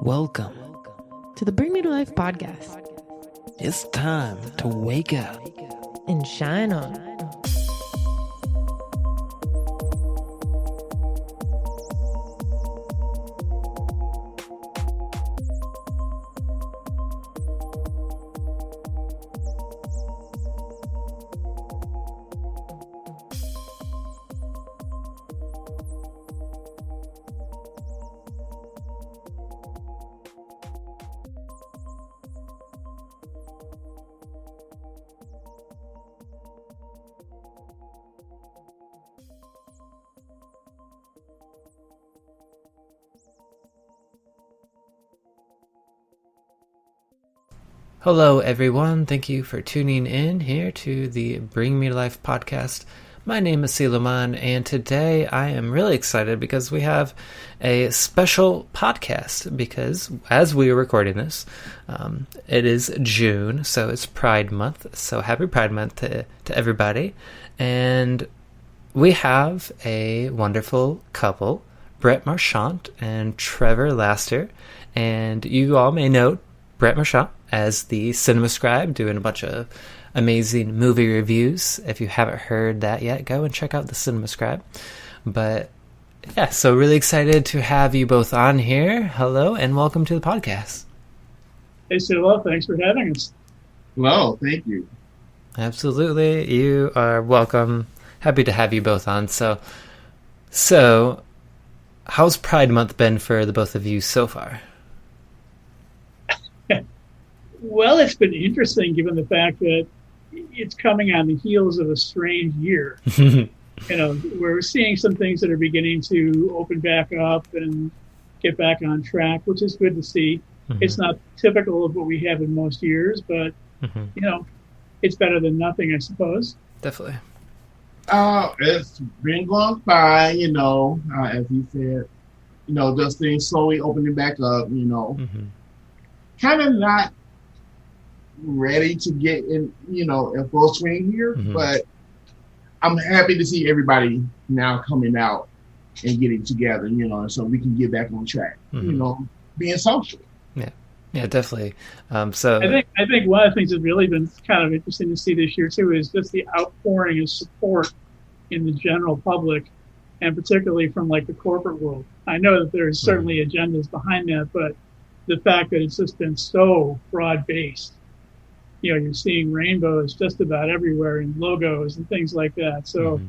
Welcome to the Bring Me to Life podcast. It's time to wake up and shine on. Hello, everyone. Thank you for tuning in here to the Bring Me to Life podcast. My name is Selomon, and today I am really excited because we have a special podcast because as we are recording this, it is June, so it's Pride Month. So happy Pride Month to everybody. And we have a wonderful couple, Brent Marchant and Trevor Laster. And you all may know Brent Marchant as the Cinema Scribe, doing a bunch of amazing movie reviews. If you haven't heard that yet, go and check out the Cinema Scribe. But yeah, so really excited to have you both on here. Hello, and welcome to the podcast. Hey, Silo, thanks for having us. Hello, thank you. Absolutely, you are welcome. Happy to have you both on. So how's Pride Month been for the both of you so far? Well, it's been interesting given the fact that it's coming on the heels of a strange year. We're seeing some things that are beginning to open back up and get back on track, which is good to see. Mm-hmm. It's not typical of what we have in most years, but, it's better than nothing, I suppose. Definitely. It's been going by, as you said, just things slowly opening back up, kind of not ready to get in full swing here, but I'm happy to see everybody now coming out and getting together, so we can get back on track, being social. Yeah, definitely. So I think one of the things that's really been kind of interesting to see this year too is just the outpouring of support in the general public, and particularly from like the corporate world. I know that there's certainly agendas behind that, but the fact that it's just been so broad-based, you're seeing rainbows just about everywhere and logos and things like that. So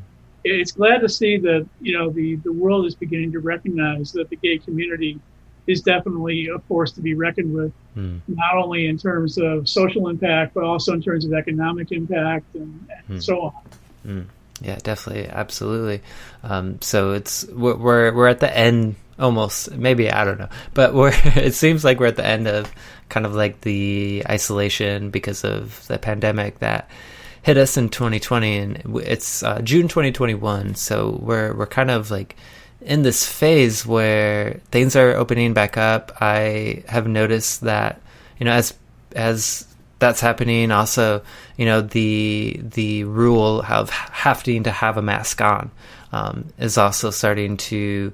it's glad to see that, the world is beginning to recognize that the gay community is definitely a force to be reckoned with, not only in terms of social impact, but also in terms of economic impact and so on. Yeah, definitely. Absolutely. So we're at the end. Almost, maybe, I don't know, but it seems like we're at the end of kind of like the isolation because of the pandemic that hit us in 2020, and it's June 2021. So we're kind of like in this phase where things are opening back up. I have noticed that, as that's happening, also, the rule of having to have a mask on is also starting to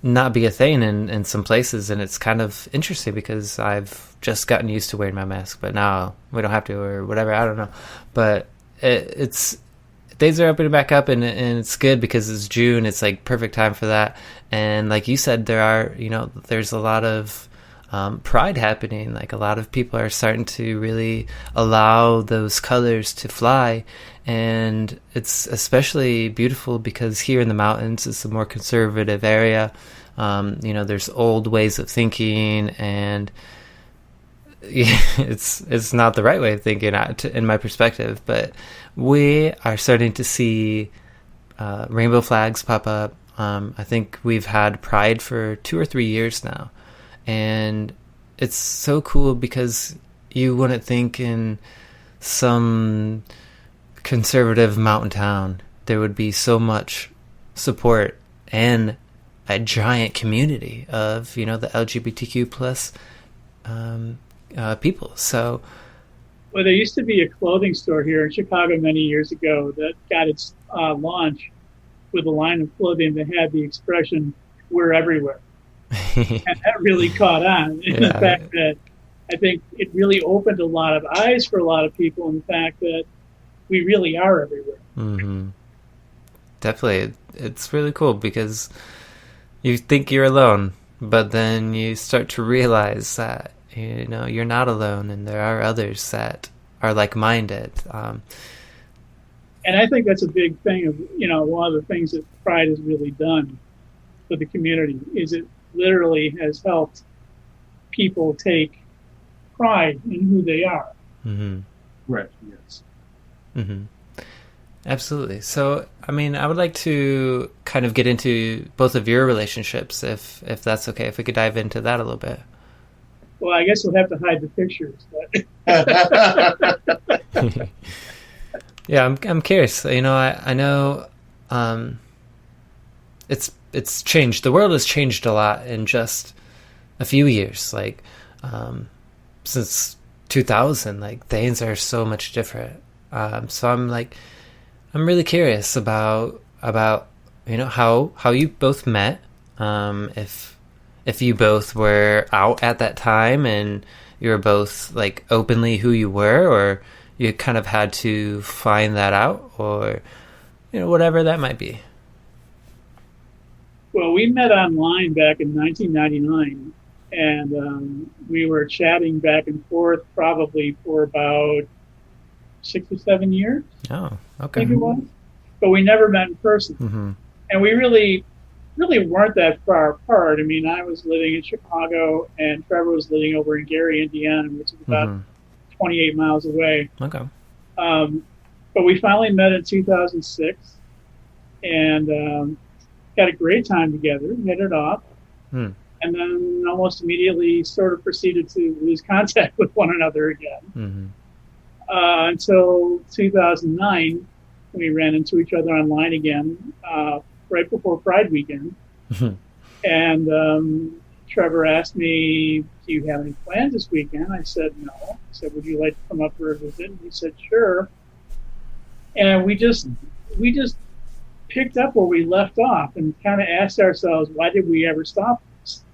not be a thing in some places, and it's kind of interesting because I've just gotten used to wearing my mask, but now we don't have to or whatever. I don't know, but it's things are opening back up, and it's good because it's June. It's like perfect time for that, and like you said, there's a lot of pride happening. Like a lot of people are starting to really allow those colors to fly. And it's especially beautiful because here in the mountains, it's a more conservative area. There's old ways of thinking, and it's not the right way of thinking in my perspective. But we are starting to see rainbow flags pop up. I think we've had Pride for 2 or 3 years now. And it's so cool because you wouldn't think in some conservative mountain town there would be so much support and a giant community of the LGBTQ plus people. So well, there used to be a clothing store here in Chicago many years ago that got its launch with a line of clothing that had the expression "we're everywhere." And that really caught on. In the fact that I think it really opened a lot of eyes for a lot of people in the fact that we really are everywhere. Mm-hmm. Definitely. It's really cool because you think you're alone, but then you start to realize that, you're not alone and there are others that are like-minded. And I think that's a big thing of, one of the things that Pride has really done for the community is it literally has helped people take pride in who they are. Mm-hmm. Right, yes. Mm-hmm. Absolutely. So, I would like to kind of get into both of your relationships, if that's okay, if we could dive into that a little bit. Well, I guess we'll have to hide the pictures. But Yeah, I'm curious. I know it's changed. The world has changed a lot in just a few years. Like since 2000, like things are so much different. So I'm really curious about how you both met. If you both were out at that time and you were both like openly who you were, or you kind of had to find that out, or whatever that might be. Well, we met online back in 1999, and we were chatting back and forth probably for about 6 or 7 years. Oh, okay. I think it was. But we never met in person. Mm-hmm. And we really weren't that far apart. I was living in Chicago, and Trevor was living over in Gary, Indiana, which is about 28 miles away. Okay. But we finally met in 2006, and had a great time together, hit it off, and then almost immediately sort of proceeded to lose contact with one another again. Until 2009, we ran into each other online again, right before Pride weekend. And Trevor asked me, "Do you have any plans this weekend?" I said, "No." I said, "Would you like to come up for a visit?" And he said, "Sure." And we just picked up where we left off and kind of asked ourselves, why did we ever stop this?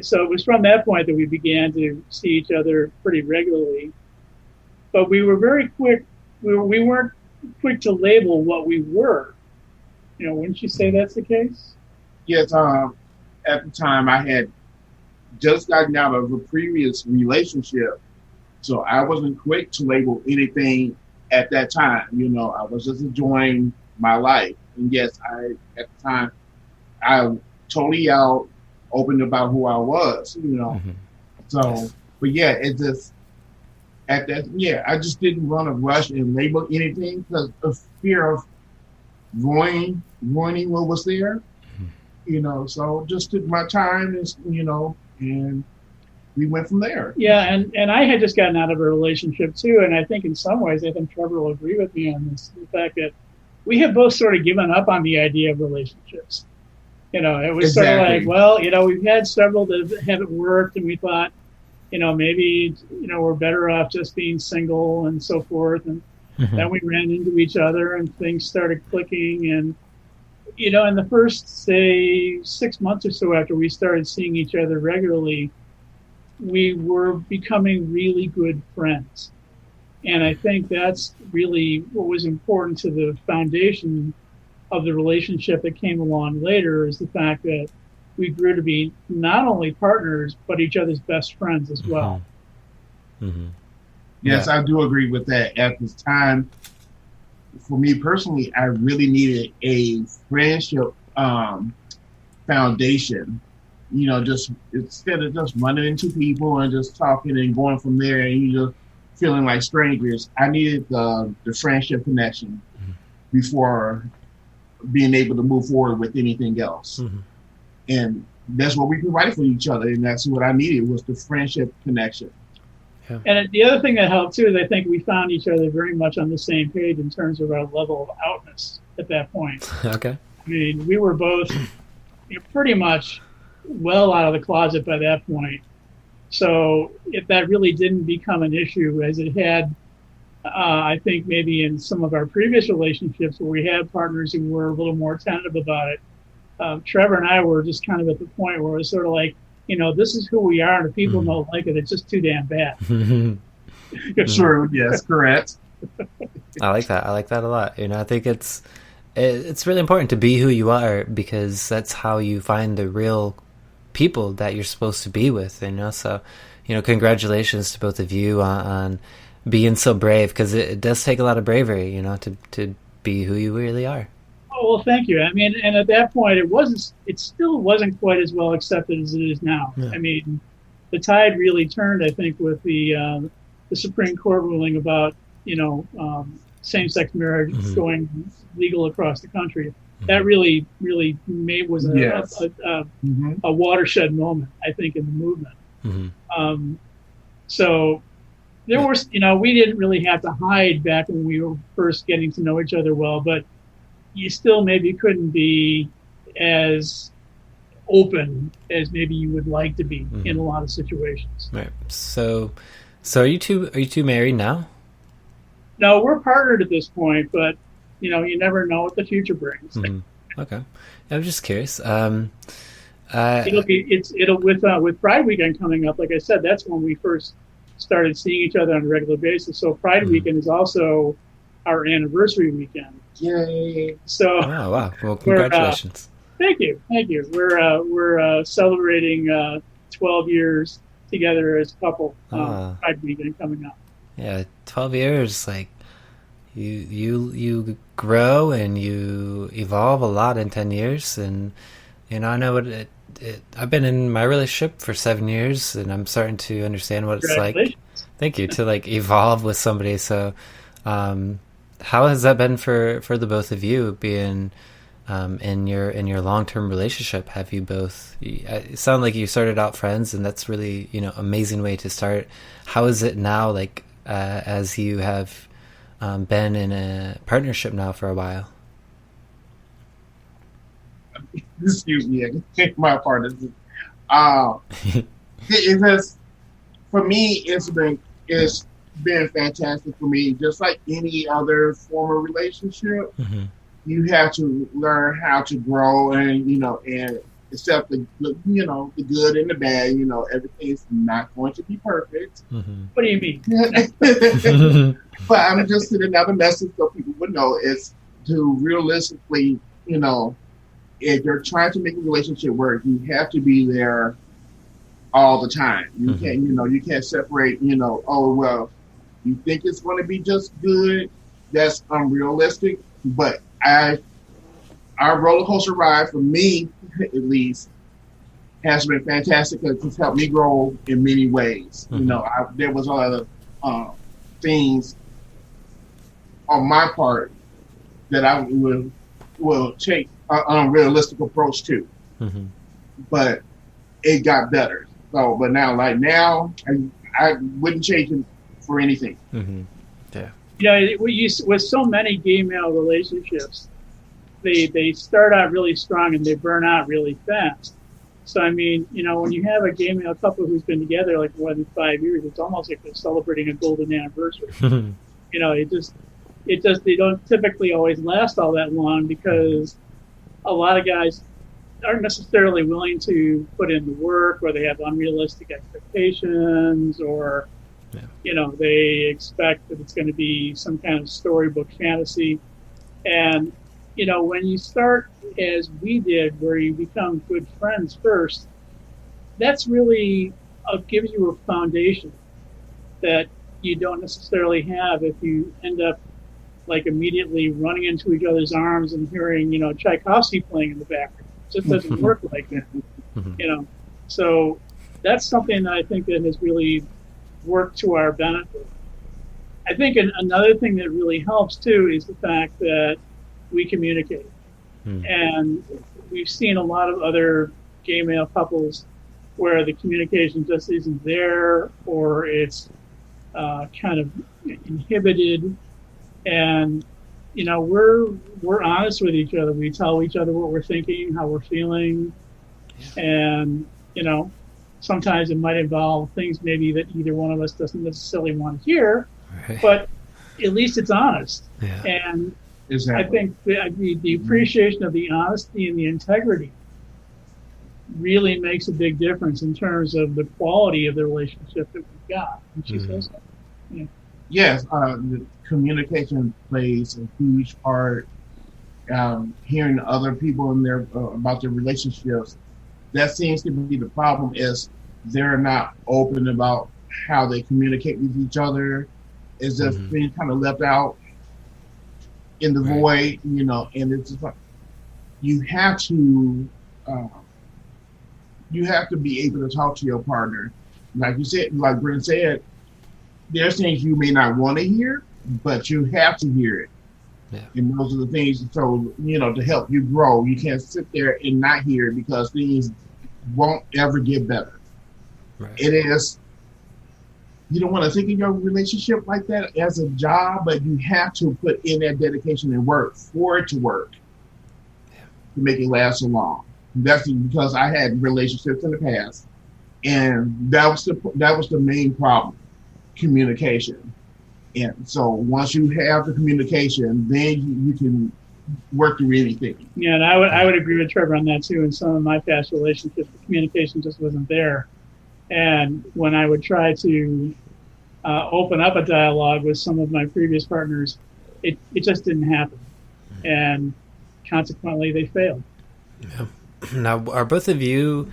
So it was from that point that we began to see each other pretty regularly. But we were very quick. We weren't quick to label what we were. Wouldn't you say that's the case? Yes. At the time, I had just gotten out of a previous relationship, so I wasn't quick to label anything at that time. I was just enjoying my life. And yes, at the time, I totally open about who I was, So, but yeah, it just, I just didn't want to rush and label anything because of fear of ruining what was there, so just took my time and we went from there. Yeah, and I had just gotten out of a relationship too, and I think in some ways, I think Trevor will agree with me on this, the fact that we have both sort of given up on the idea of relationships. It was sort of like, well, we've had several that haven't worked, and we thought, maybe, we're better off just being single and so forth. And then we ran into each other and things started clicking. And, in the first, say, 6 months or so after we started seeing each other regularly, we were becoming really good friends. And I think that's really what was important to the foundation of the relationship that came along later, is the fact that we grew to be not only partners, but each other's best friends as well. Yes, I do agree with that. At this time, for me personally, I really needed a friendship foundation. Just instead of just running into people and just talking and going from there and you just feeling like strangers, I needed the friendship connection before being able to move forward with anything else. And that's what we provided for each other, and that's what I needed, was the friendship connection. Yeah. And the other thing that helped too is I think we found each other very much on the same page in terms of our level of outness at that point. Okay. We were both pretty much well out of the closet by that point. So if that really didn't become an issue as it had, I think maybe in some of our previous relationships where we had partners who were a little more tentative about it, Trevor and I were just kind of at the point where it's sort of like, this is who we are, and if people don't like it, it's just too damn bad. True. Yes. Correct. I like that. I like that a lot. I think it's really important to be who you are, because that's how you find the real people that you're supposed to be with. So, congratulations to both of you on being so brave, because it does take a lot of bravery, to be who you really are. Oh, well, thank you. I mean, and at that point, it still wasn't quite as well accepted as it is now. Yeah. I mean, the tide really turned, I think, with the Supreme Court ruling about, same-sex marriage going legal across the country. That really was a watershed moment, I think, in the movement. So there was, we didn't really have to hide back when we were first getting to know each other well, but you still maybe couldn't be as open as maybe you would like to be in a lot of situations. Right. So are you two married now? No, we're partnered at this point, but you never know what the future brings. Okay. I'm just curious. It'll with Pride Weekend coming up, like I said, that's when we first started seeing each other on a regular basis. So Pride Weekend is also our anniversary weekend. Yay! So, oh wow! Well, congratulations. Thank you. We're celebrating 12 years together as a couple. Pride Weekend coming up. Yeah, 12 years. Like you grow and you evolve a lot in 10 years, and I know what I've been in my relationship for 7 years, and I'm starting to understand what it's like. Thank you, to like evolve with somebody. So, how has that been for the both of you, being in your long-term relationship? Have you both? It sounds like you started out friends, and that's really amazing way to start. How is it now, like as you have been in a partnership now for a while? Excuse me, I can take my part. It has, for me, it's been fantastic for me. Just like any other form of relationship, you have to learn how to grow and and accept the good and the bad. Everything's not going to be perfect. What do you mean? But I'm just in another message so people would know is to realistically, if you're trying to make a relationship work, you have to be there all the time. You can't, you can't separate, oh, well, you think it's going to be just good. That's unrealistic. But our roller coaster ride, for me, at least, has been fantastic because it's helped me grow in many ways. There was other things on my part that I will take an unrealistic approach to, but it got better. So, but now, I wouldn't change it for anything. With so many gay male relationships, they start out really strong and they burn out really fast. So I mean, when you have a gay male couple who's been together like more than 5 years, it's almost like they're celebrating a golden anniversary. They don't typically always last all that long because a lot of guys aren't necessarily willing to put in the work, or they have unrealistic expectations, or they expect that it's going to be some kind of storybook fantasy. And when you start as we did, where you become good friends first, that's really gives you a foundation that you don't necessarily have if you end up like immediately running into each other's arms and hearing, Tchaikovsky playing in the background. It just doesn't work like that, So that's something that I think that has really worked to our benefit. I think another thing that really helps too is the fact that we communicate. And we've seen a lot of other gay male couples where the communication just isn't there, or it's kind of inhibited. And we're honest with each other. We tell each other what we're thinking, how we're feeling, and sometimes it might involve things maybe that either one of us doesn't necessarily want to hear, but at least it's honest. And I Exactly. think the appreciation of the honesty and the integrity really makes a big difference in terms of the quality of the relationship that we've got. And she Mm-hmm. says so. Yeah. Yes, the communication plays a huge part. Hearing other people in their about their relationships, that seems to be the problem. Is they're not open about how they communicate with each other. It's just Mm-hmm. being kind of left out in the Right. void, and it's just like you have to uh, you have to be able to talk to your partner. Like you said, like Brent said, there's things you may not want to hear, but you have to hear it. Yeah. And those are the things, so, to help you grow. You can't sit there and not hear it because things won't ever get better. Right. It is, you don't want to think of your relationship like that as a job, but you have to put in that dedication and work for it to work to make it last so long. That's because I had relationships in the past, and that was the main problem, communication. And so once you have the communication, then you can work through anything. Yeah, and I would agree with Trevor on that too. In some of my past relationships, the communication just wasn't there. And when I would try to open up a dialogue with some of my previous partners, it just didn't happen. And consequently, they failed. Yeah. Now, are both of you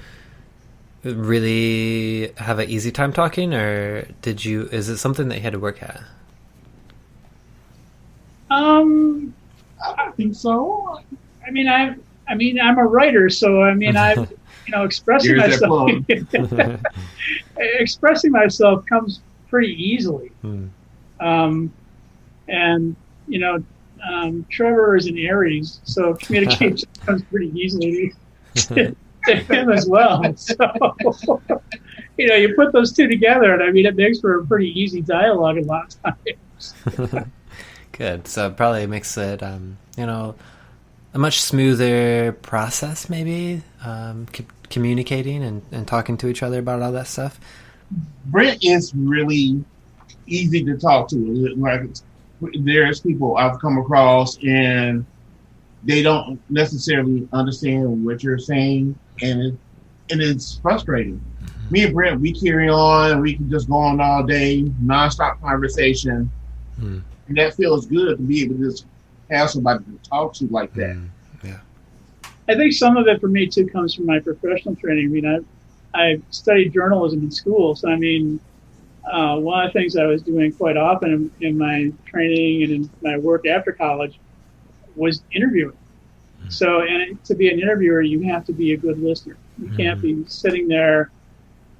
really have an easy time talking, or is it something that you had to work at? I think so. I'm a writer, so expressing Here's that myself, plug. expressing myself comes pretty easily. Hmm. And Trevor is an Aries, so communication comes pretty easily to him as well. So, you put those two together, and it makes for a pretty easy dialogue a lot of times. Good. So it probably makes it, a much smoother process, maybe, communicating and talking to each other about all that stuff. Brent is really easy to talk to. Like, there's people I've come across and they don't necessarily understand what you're saying, and it's frustrating. Mm-hmm. Me and Brent, we carry on, and we can just go on all day, nonstop conversation, and that feels good to be able to just have somebody to talk to like that. Yeah, I think some of it for me too comes from my professional training. I studied journalism in school, so one of the things I was doing quite often in my training and in my work after college was interviewing. So, and to be an interviewer, you have to be a good listener. You can't be sitting there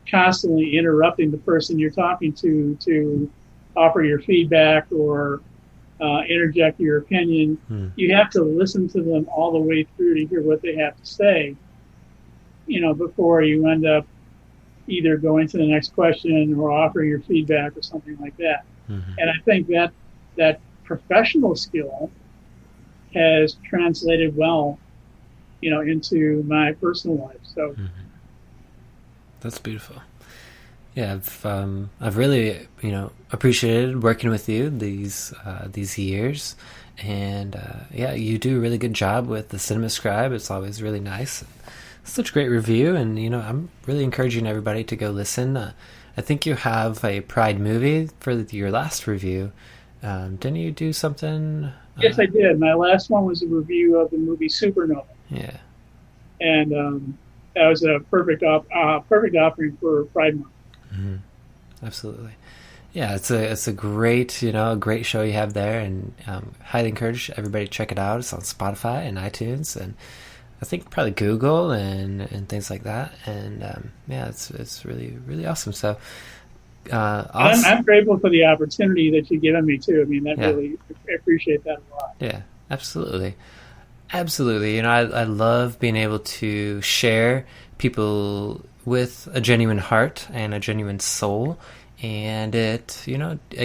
constantly interrupting the person you're talking to offer your feedback or interject your opinion. You have to listen to them all the way through to hear what they have to say, before you end up either going to the next question or offering your feedback or something like that. And I think that professional skill has translated well, into my personal life. So that's beautiful. Yeah, I've really appreciated working with you these years, and you do a really good job with the Cinema Scribe. It's always really nice. Such a great review, and I'm really encouraging everybody to go listen. I think you have a Pride movie for your last review. Didn't you do something? Yes, I did. My last one was a review of the movie Supernova. Yeah, and that was a perfect offering for Pride Month. Absolutely. Yeah, it's a great great show you have there, and highly encourage everybody to check it out. It's on Spotify and iTunes, and I think probably Google and things like that. And it's really, really awesome. So I'm grateful for the opportunity that you've given me too. Really, I appreciate that a lot. Yeah, absolutely. I love being able to share people with a genuine heart and a genuine soul, and it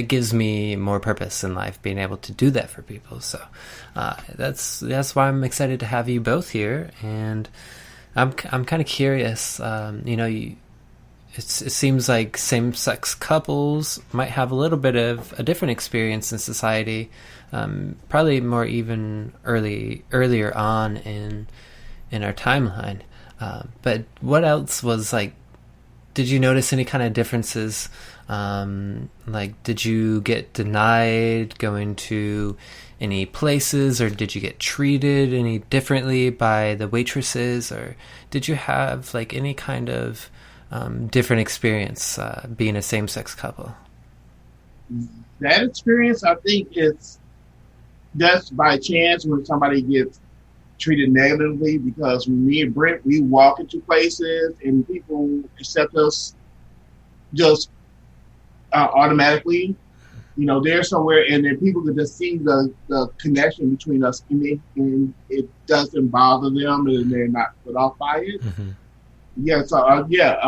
gives me more purpose in life, being able to do that for people. So that's why I'm excited to have you both here, and I'm kind of curious. it seems like same-sex couples might have a little bit of a different experience in society, probably more even earlier on in our timeline. But what else was like? Did you notice any kind of differences? Like, did you get denied going to any places, or did you get treated any differently by the waitresses, or did you have like any kind of different experience being a same-sex couple? That experience, I think, it's just by chance when somebody gets treated negatively, because when me and Brent, we walk into places and people accept us just automatically. You know, they're somewhere, and then people can just see the connection between us, and it doesn't bother them, and they're not put off by it. Mm-hmm. Yeah, so I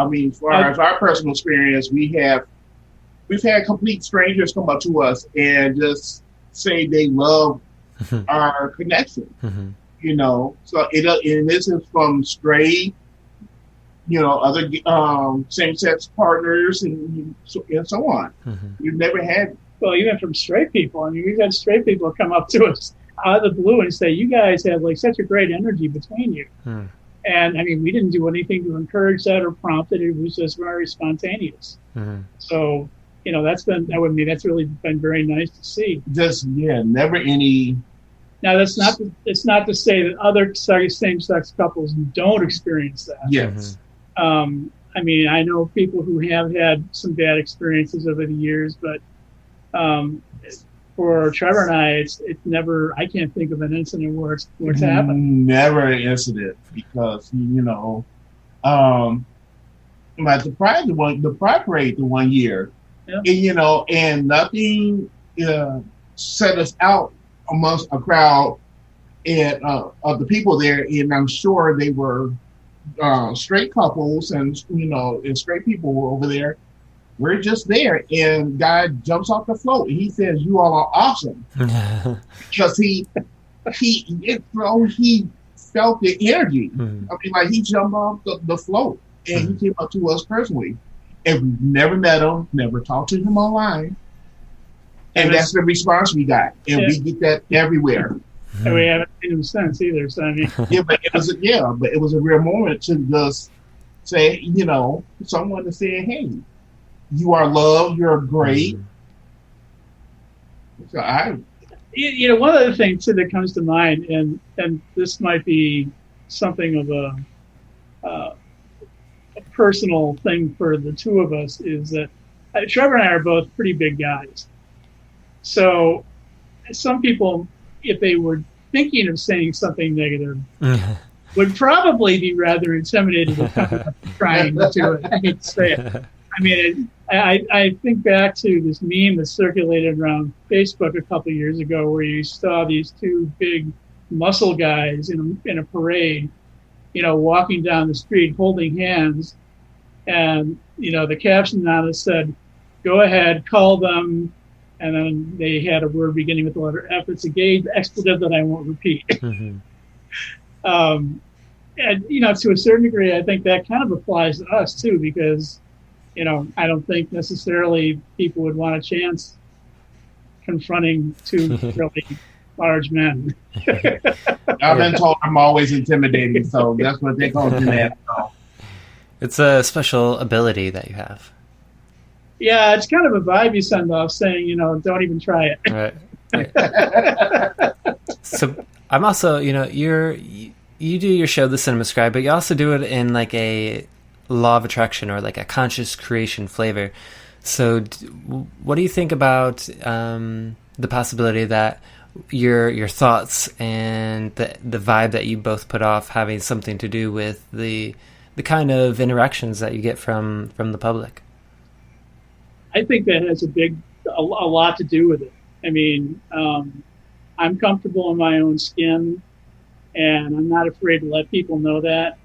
mean, as far as our personal experience, we've had complete strangers come up to us and just say they love our connection. Mm-hmm. You know, so and this is from straight, you know, other same-sex partners and so on. Mm-hmm. We've never had. Well, even from straight people. I mean, we've had straight people come up to us out of the blue and say, "You guys have like such a great energy between you." Mm. And I mean, we didn't do anything to encourage that or prompt it. It was just very spontaneous. Mm-hmm. So, you know, that's really been very nice to see. Just never any. Now, it's not to say that other same-sex couples don't experience that. Yes. I mean, I know people who have had some bad experiences over the years, but for Trevor and I, it's never. I can't think of an incident where it's happened. Never an incident, because you know, like the pride parade the one year, yeah. And, you know, and nothing set us out amongst a crowd and of the people there, and I'm sure they were straight couples, and you know, and straight people were over there. We're just there, and guy jumps off the float, and he says, "You all are awesome," because he felt the energy. Mm-hmm. I mean, like he jumped off the float, and he came up to us personally, and we've never met him, never talked to him online, and that's the response we got, and we get that everywhere. And we haven't seen him since either. So I mean, but it was a real moment to just say, you know, someone to say, "Hey, you are loved. You're great." So you know, one other thing too that comes to mind, and this might be something of a personal thing for the two of us, is that Trevor and I are both pretty big guys. So some people, if they were thinking of saying something negative, would probably be rather intimidated of trying to do it. I hate to say it. I mean, I think back to this meme that circulated around Facebook a couple of years ago, where you saw these two big muscle guys in a parade, you know, walking down the street holding hands, and you know, the caption on it said, "Go ahead, call them," and then they had a word beginning with the letter F. It's a gay expletive that I won't repeat. Mm-hmm. And you know, to a certain degree, I think that kind of applies to us too, because you know, I don't think necessarily people would want a chance confronting two really large men. I've been told I'm always intimidating, so that's what they call it. It's a special ability that you have. Yeah, it's kind of a vibe you send off saying, you know, don't even try it. Right. So I'm also, you know, you do your show, The Cinema Scribe, but you also do it in like a law of attraction or like a conscious creation flavor. So what do you think about the possibility that your thoughts and the vibe that you both put off having something to do with the kind of interactions that you get from the public? I think that has a lot to do with it. I mean, I'm comfortable in my own skin, and I'm not afraid to let people know that.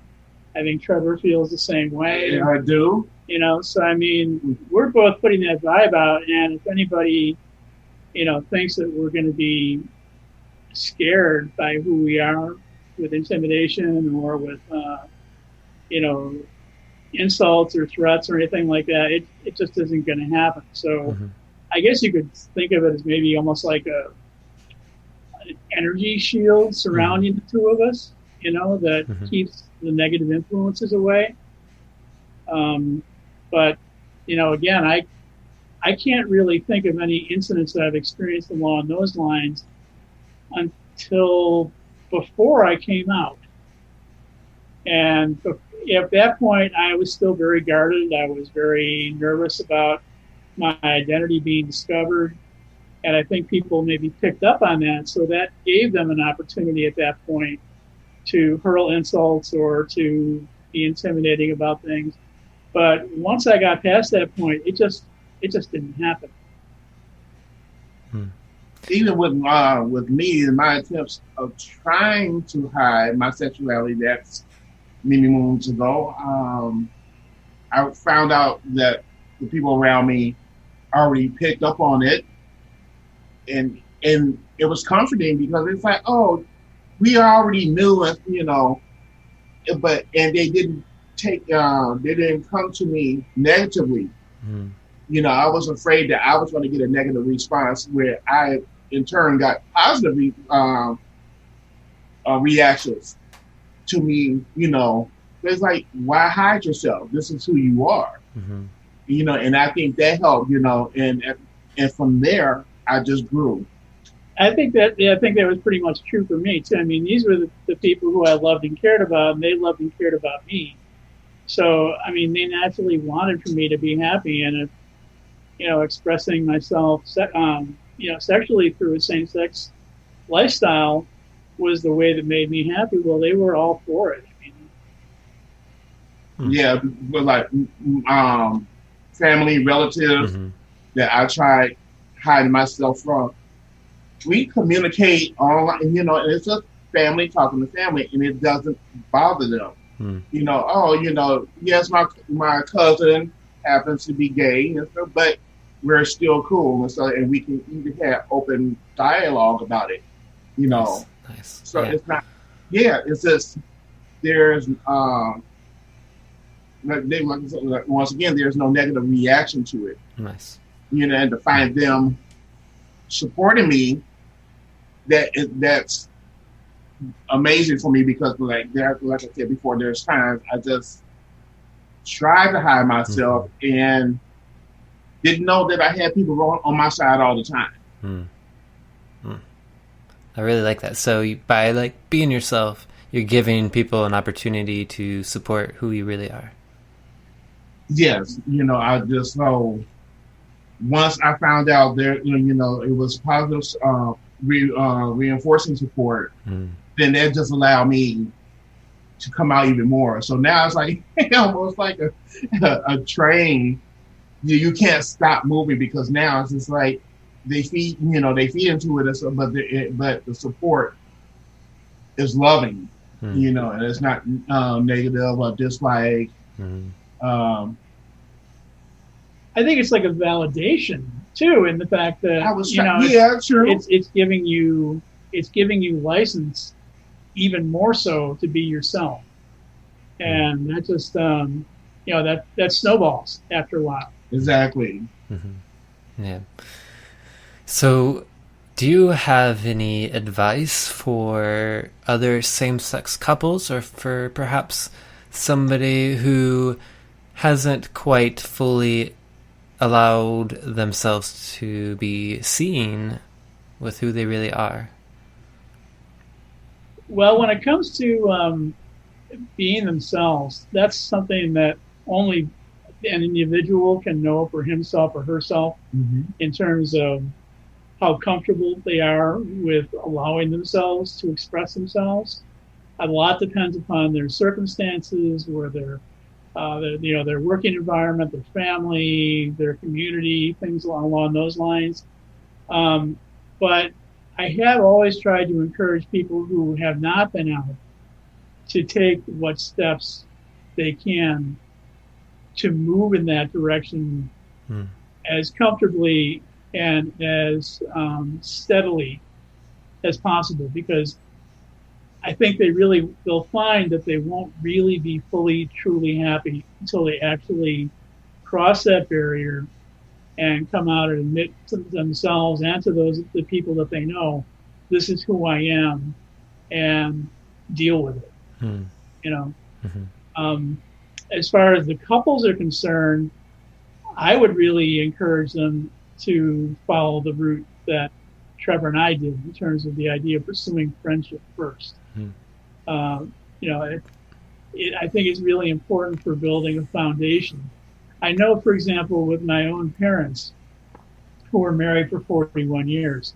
I think Trevor feels the same way. Yeah, I do. You know, so I mean, we're both putting that vibe out, and if anybody, you know, thinks that we're going to be scared by who we are with intimidation or with, you know, insults or threats or anything like that, it just isn't going to happen. So I guess you could think of it as maybe almost like an energy shield surrounding the two of us, that keeps the negative influences away. But, again, I can't really think of any incidents that I've experienced along those lines until before I came out. And at that point, I was still very guarded. I was very nervous about my identity being discovered. And I think people maybe picked up on that. So that gave them an opportunity at that point to hurl insults or to be intimidating about things. But once I got past that point, it just didn't happen. Even with me and my attempts of trying to hide my sexuality, that's many moons ago, I found out that the people around me already picked up on it, and it was comforting because it's like, oh, we already knew it, but they didn't they didn't come to me negatively. I was afraid that I was going to get a negative response where I in turn got positive reactions to me. It's like, why hide yourself? This is who you are. And I think that helped, and from there I just grew. I think that was pretty much true for me too. I mean, these were the people who I loved and cared about, and they loved and cared about me. So, I mean, they naturally wanted for me to be happy, and if, expressing myself, sexually through a same-sex lifestyle was the way that made me happy. Well, they were all for it. Yeah, but like family, relatives that I tried hiding myself from. We communicate online, and it's just family talking to family, and it doesn't bother them. Yes, my cousin happens to be gay, and stuff, but we're still cool, and we can even have open dialogue about it. Nice. So it's not. Yeah, it's just there's once again, there's no negative reaction to it. Nice. And to find them supporting me, that's amazing for me, because like I said before, there's times I just tried to hide myself and didn't know that I had people on my side all the time. I really like that. So by being yourself, you're giving people an opportunity to support who you really are. Yes, I just know once I found out there, it was positive reinforcing support, then that just allowed me to come out even more. So now it's like almost like a train. You can't stop moving, because now it's just like they feed into it, but the support is loving, and it's not negative or dislike. I think it's like a validation too, in the fact that true. It's giving you license, even more so, to be yourself, and that just that snowballs after a while. Exactly. Yeah. So, do you have any advice for other same-sex couples, or for perhaps somebody who hasn't quite fully allowed themselves to be seen with who they really are? Well, when it comes to being themselves, that's something that only an individual can know for himself or herself, in terms of how comfortable they are with allowing themselves to express themselves. A lot depends upon their circumstances, where their working environment, their family, their community, things along those lines. But I have always tried to encourage people who have not been out to take what steps they can to move in that direction as comfortably and as steadily as possible, because I think they'll find that they won't really be fully, truly happy until they actually cross that barrier and come out and admit to themselves and to the people that they know, this is who I am, and deal with it. You know, as far as the couples are concerned, I would really encourage them to follow the route that Trevor and I did in terms of the idea of pursuing friendship first. You know, I think it's really important for building a foundation. I know, for example, with my own parents, who were married for 41 years,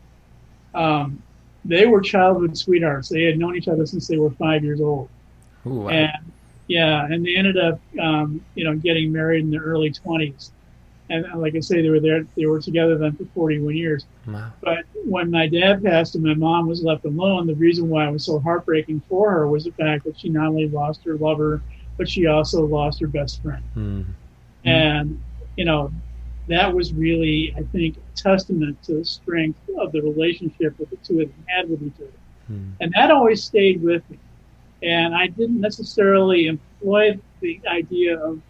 they were childhood sweethearts. They had known each other since they were 5 years old. Ooh, wow. And they ended up, you know, getting married in their early 20s. And like I say, they were together then for 41 years. Wow. But when my dad passed and my mom was left alone, the reason why it was so heartbreaking for her was the fact that she not only lost her lover, but she also lost her best friend. And, you know, that was really, I think, a testament to the strength of the relationship that the two of them had with each other. And that always stayed with me. And I didn't necessarily employ the idea of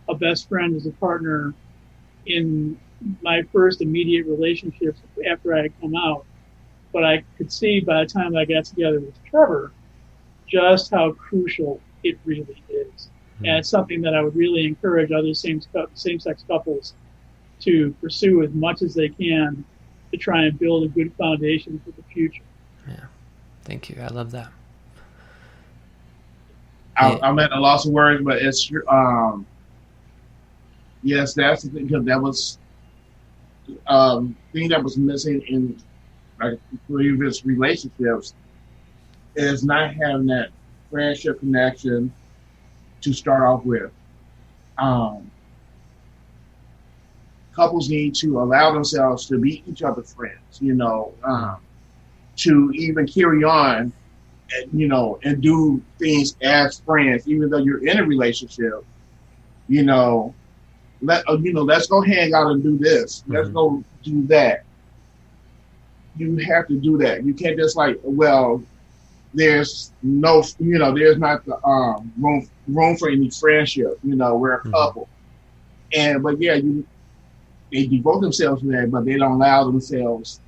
a best friend as a partner in my first immediate relationships after I had come out. But I could see by the time I got together with Trevor just how crucial it really is. And it's something that I would really encourage other same-sex couples to pursue as much as they can to try and build a good foundation for the future. Yeah. Thank you. I love that. I'm at a loss of words, but it's yes, that's the thing, because that was thing that was missing in like previous relationships is not having that friendship connection to start off with. Couples need to allow themselves to be each other's friends, you know, to even carry on, and, you know, and do things as friends, even though you're in a relationship. You know, let's go hang out and do this. Let's go do that. You have to do that. You can't just like, well, there's no, you know, there's not the room for any friendship. You know, we're a couple, but yeah, they devote themselves to that, but they don't allow themselves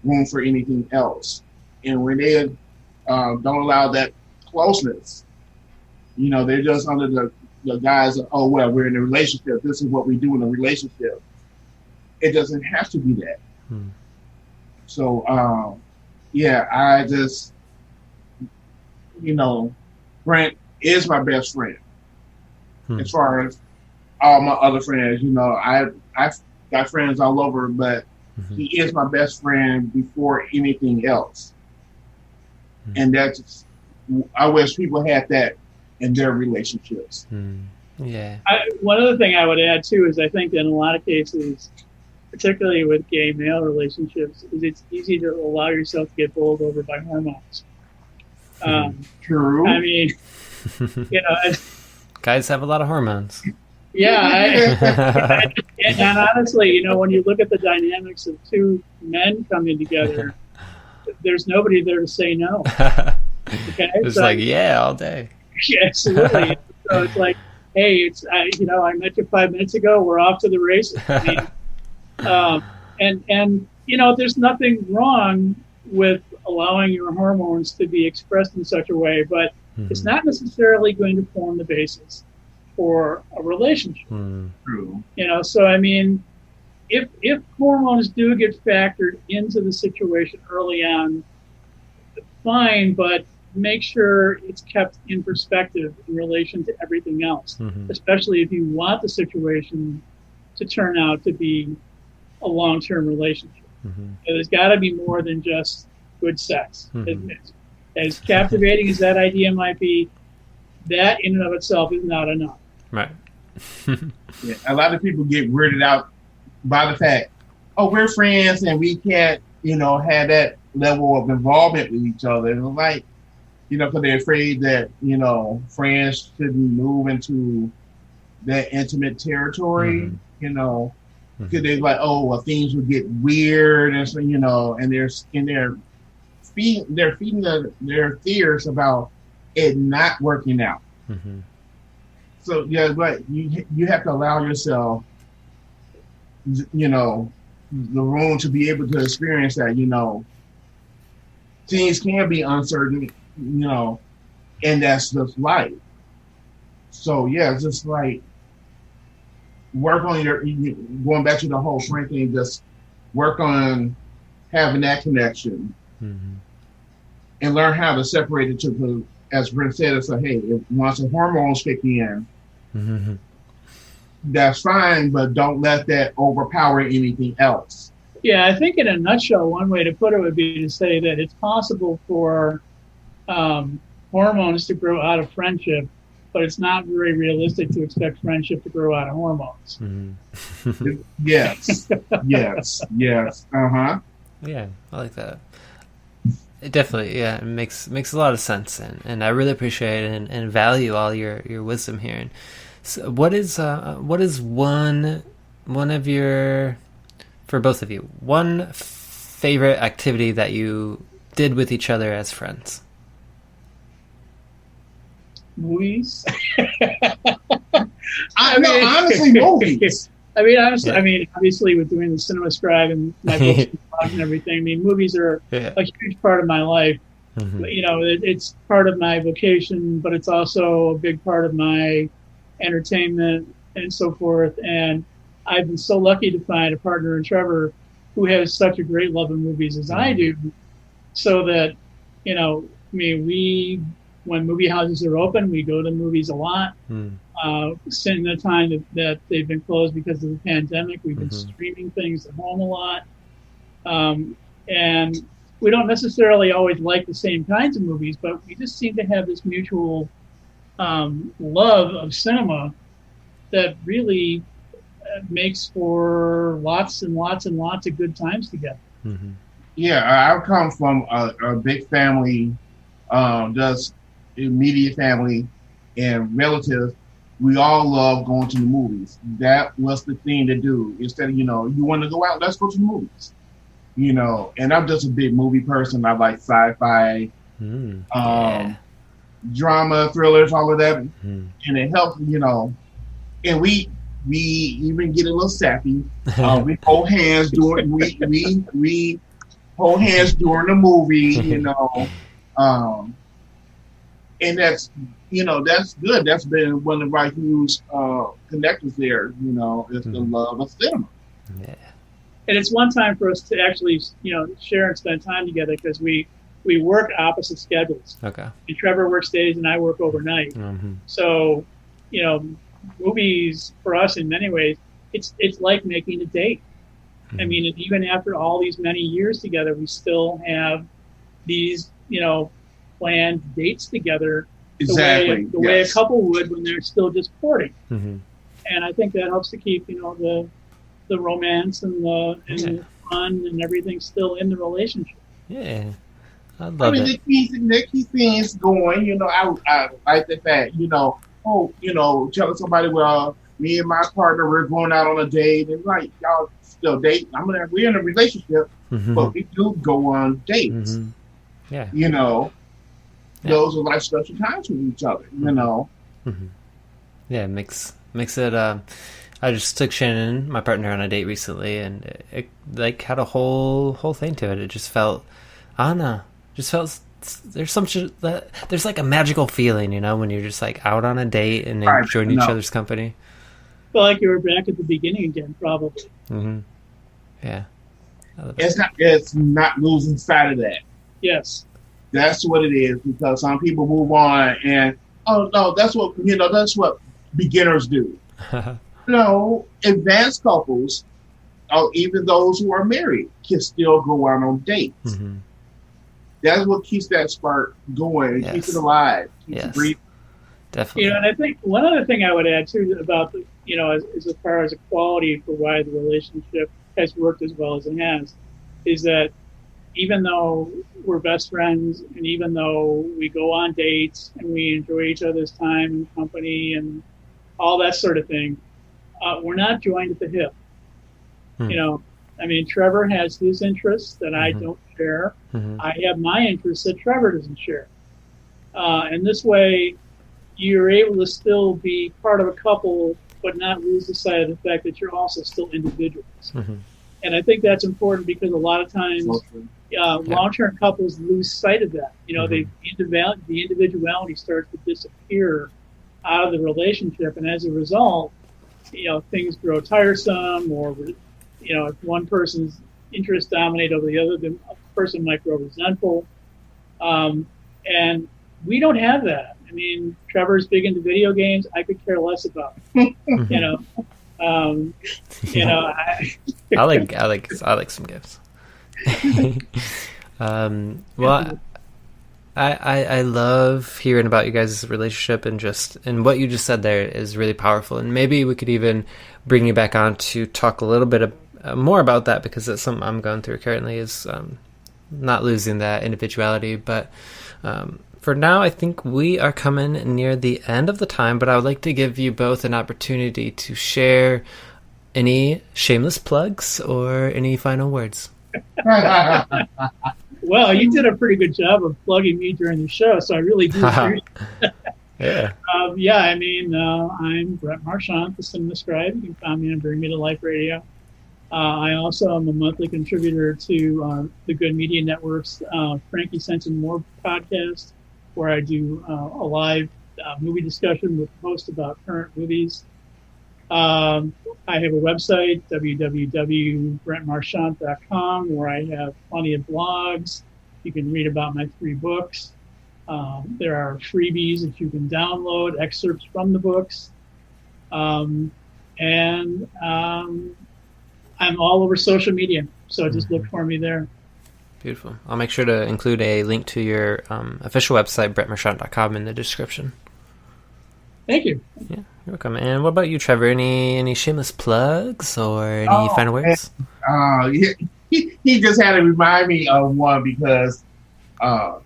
room for anything else. And when they don't allow that closeness, you know, they're just under the guise of, oh, well, we're in a relationship. This is what we do in a relationship. It doesn't have to be that. So, yeah, I just, you know, Brent is my best friend. As far as all my other friends, you know, I've got friends all over, but he is my best friend before anything else. And that's, I wish people had that in their relationships. Yeah. One other thing I would add too is I think that in a lot of cases, particularly with gay male relationships, is it's easy to allow yourself to get bowled over by hormones. True. I mean, you know, guys have a lot of hormones. Yeah. And honestly, you know, when you look at the dynamics of two men coming together, there's nobody there to say no. Okay, it's like, yeah, all day. Yeah, absolutely. So it's like, hey, you know, I met you 5 minutes ago. We're off to the races. I mean, and you know, there's nothing wrong with allowing your hormones to be expressed in such a way, but it's not necessarily going to form the basis for a relationship. True. You know, so I mean, if hormones do get factored into the situation early on, fine, but make sure it's kept in perspective in relation to everything else, especially if you want the situation to turn out to be a long-term relationship. So there's got to be more than just good sex. As captivating as that idea might be, that in and of itself is not enough. Right. Yeah, a lot of people get weirded out by the fact, oh, we're friends and we can't, you know, have that level of involvement with each other. And like, you know, because they're afraid that, you know, friends shouldn't move into that intimate territory, you know, because they're like, oh, well, things would get weird and so, you know, and they're they're feeding their fears about it not working out. Mm-hmm. So yeah, but you have to allow yourself, you know, the room to be able to experience that. You know, things can be uncertain. You know, and that's just life. So yeah, just like work on going back to the whole friend thing. Just work on having that connection, mm-hmm. and learn how to separate it to, as Brent said, it's like, hey, once the hormones kick in, mm-hmm. that's fine, but don't let that overpower anything else. Yeah, I think in a nutshell, one way to put it would be to say that it's possible for hormones to grow out of friendship, but it's not very realistic to expect friendship to grow out of hormones. Mm-hmm. Yes, yes. Uh-huh. Yeah, I like that. It definitely, yeah, it makes a lot of sense, and I really appreciate it and value all your wisdom here. And so what is one of your, for both of you, one favorite activity that you did with each other as friends? Movies. Honestly, movies. Obviously, with doing the Cinema Scribe and my books and blogs and everything, I mean, movies are a huge part of my life. Mm-hmm. But, it's part of my vocation, but it's also a big part of my entertainment and so forth. And I've been so lucky to find a partner in Trevor who has such a great love of movies as I do, so that, when movie houses are open, we go to movies a lot. In the time that they've been closed because of the pandemic, we've been streaming things at home a lot. And we don't necessarily always like the same kinds of movies, but we just seem to have this mutual love of cinema that really makes for lots and lots and lots of good times together. Mm-hmm. Yeah, I come from a big family, just immediate family and relatives. We all love going to the movies. That was the thing to do. Instead of, you want to go out, let's go to the movies. And I'm just a big movie person. I like sci-fi, drama, thrillers, all of that. And it helps, and we even get a little sappy. We hold hands during we hold hands during the movie, and that's that's good. That's been one of the right huge connectors there. Is the love of cinema. Yeah. And it's one time for us to actually, share and spend time together, because we work opposite schedules. Okay. And Trevor works days and I work overnight. Mm-hmm. So, movies for us in many ways, it's like making a date. Mm-hmm. I mean, even after all these many years together, we still have these, planned dates together. Exactly. The way a couple would when they're still just courting. Mm-hmm. And I think that helps to keep, the romance and the fun and everything still in the relationship. Yeah. I love it. The key things going, I like the fact, telling somebody, well, me and my partner, we're going out on a date, and like, y'all still date. We're in a relationship, but we do go on dates. Mm-hmm. Yeah. Those are like special times with each other, Mm-hmm. Yeah, it makes it. I just took Shannon, my partner, on a date recently, and it like had a whole thing to it. It just felt, I don't know, there's like a magical feeling, when you're just like out on a date and enjoying each other's company. Felt like you were back at the beginning again, probably. Mm-hmm. Yeah. It's not losing sight of that. Yes. That's what it is, because some people move on and, oh no, that's what beginners do. Advanced couples, even those who are married, can still go out on dates. Mm-hmm. That's what keeps that spark going, keeps it alive, keeps it breathing. Definitely. And I think one other thing I would add too about as far as a quality for why the relationship has worked as well as it has, is that even though we're best friends, and even though we go on dates and we enjoy each other's time and company and all that sort of thing, we're not joined at the hip. I mean, Trevor has his interests that I don't share. I have my interests that Trevor doesn't share. And this way, you're able to still be part of a couple, but not lose the sight of the fact that you're also still individuals. And I think that's important because a lot of times long-term couples lose sight of that. You know, the individuality starts to disappear out of the relationship, and as a result, you know, things grow tiresome, or, you know, if one person's interests dominate over the other, then a person might grow resentful. And we don't have that. I mean, Trevor's big into video games. I could care less about it. You know, you know, I like some gifts. Well, I love hearing about you guys' relationship, and what you just said there is really powerful. And maybe we could even bring you back on to talk a little bit more about that, because that's something I'm going through currently, is not losing that individuality. But for now, I think we are coming near the end of the time, but I would like to give you both an opportunity to share any shameless plugs or any final words. Well, you did a pretty good job of plugging me during the show, so I really do appreciate it. Yeah. I mean, I'm Brent Marchant, the Cinema Scribe. You can find me on Bring Me to Life Radio. I also am a monthly contributor to the Good Media Network's Frankie Sense and More podcast, where I do a live movie discussion with hosts about current movies. I have a website, www.brentmarchant.com, where I have plenty of blogs. You can read about my 3 books. There are freebies that you can download, excerpts from the books. And I'm all over social media, so just look for me there. Beautiful. I'll make sure to include a link to your official website, brentmarchant.com, in the description. Thank you. Yeah, you're welcome. And what about you, Trevor? Any shameless plugs or any final words? He just had to remind me of one, because I'm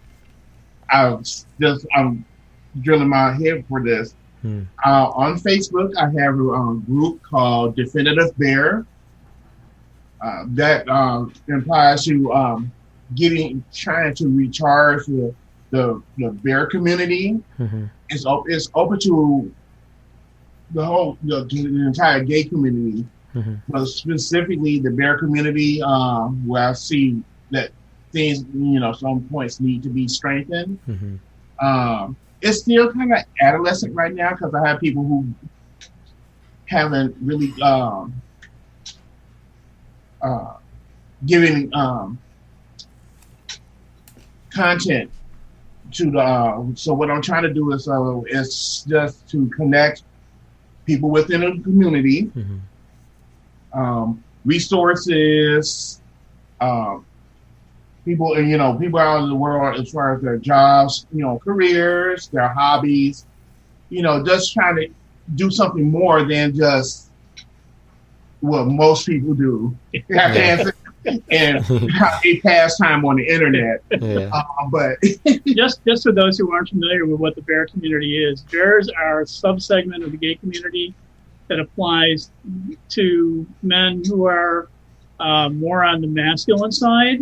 drilling my head for this. On Facebook, I have a group called Definitive Bear. That implies you trying to recharge the bear community. It's open to the entire gay community, but specifically the bear community, where I see that things, some points need to be strengthened. It's still kind of adolescent right now, because I have people who haven't really giving content to the. So what I'm trying to do is just to connect people within a community, resources, people, people out in the world as far as their jobs, careers, their hobbies, just trying to do something more than just what most people do. And a pastime on the internet. But just for those who aren't familiar with what the bear community is, bears are a subsegment of the gay community that applies to men who are more on the masculine side.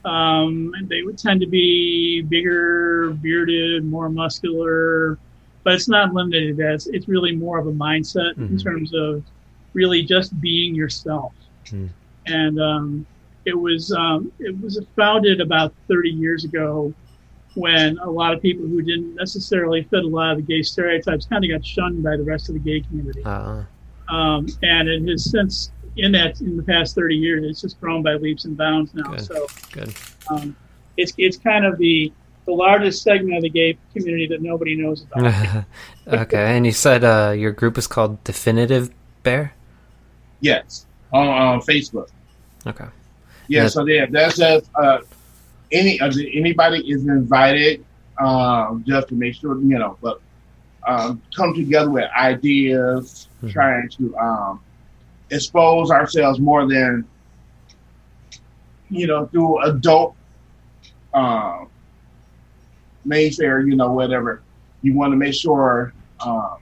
They would tend to be bigger, bearded, more muscular, but it's not limited to that. It's really more of a mindset in terms of really just being yourself. And it was founded about 30 years ago, when a lot of people who didn't necessarily fit a lot of the gay stereotypes kind of got shunned by the rest of the gay community. And it has since, in the past 30 years, it's just grown by leaps and bounds now. Good. It's kind of the largest segment of the gay community that nobody knows about. Okay, and you said your group is called Definitive Bear? Yes, on Facebook. Okay. Yeah, so that's just anybody is invited, just to make sure, but come together with ideas, trying to expose ourselves more than, through adult Mayfair, whatever. You want to make sure. I'm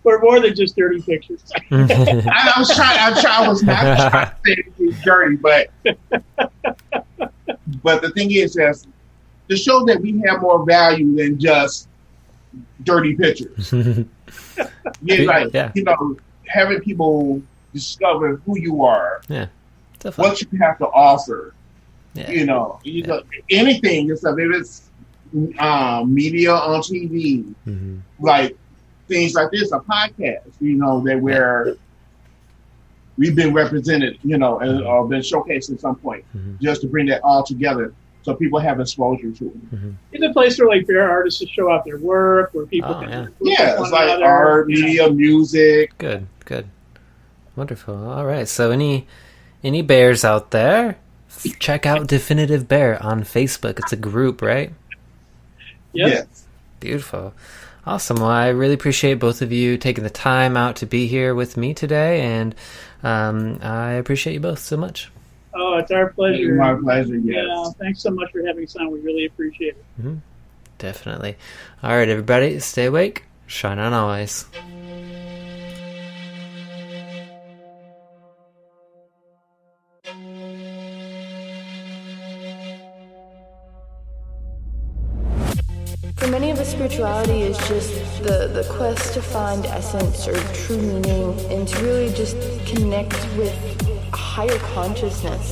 we're more than just dirty pictures. I was not trying to say it was dirty, but the thing is, to show that we have more value than just dirty pictures. Having people discover who you are, definitely. what you have to offer. Yeah. Anything. If it's media on TV, like things like this, a podcast, that we've been represented, or been showcased at some point, just to bring that all together so people have exposure to it. It's a place for like fair artists to show out their work, where people can it's like art, media, music. Good. Wonderful. All right. So any bears out there, check out Definitive Bear on Facebook. It's a group, right? Yes. Beautiful. Awesome. Well, I really appreciate both of you taking the time out to be here with me today, and I appreciate you both so much. Oh, it's our pleasure. It's my pleasure, yes. Yeah, thanks so much for having us on. We really appreciate it. Definitely. All right, everybody, stay awake. Shine on always. For many of us, spirituality is just the quest to find essence or true meaning and to really just connect with a higher consciousness.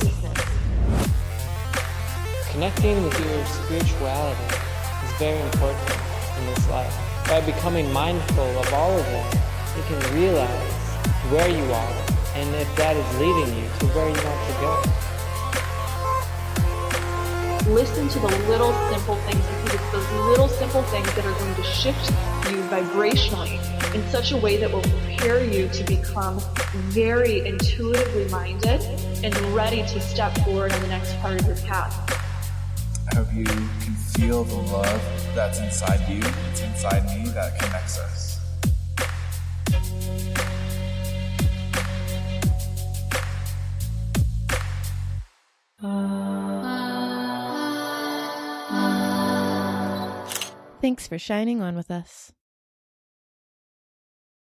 Connecting with your spirituality is very important in this life. By becoming mindful of all of it, you can realize where you are and if that is leading you to where you want to go. Listen to the little simple things, because it's those little simple things that are going to shift you vibrationally in such a way that will prepare you to become very intuitively minded and ready to step forward on the next part of your path. I hope you can feel the love that's inside you, it's inside me, that connects us. Thanks for shining on with us.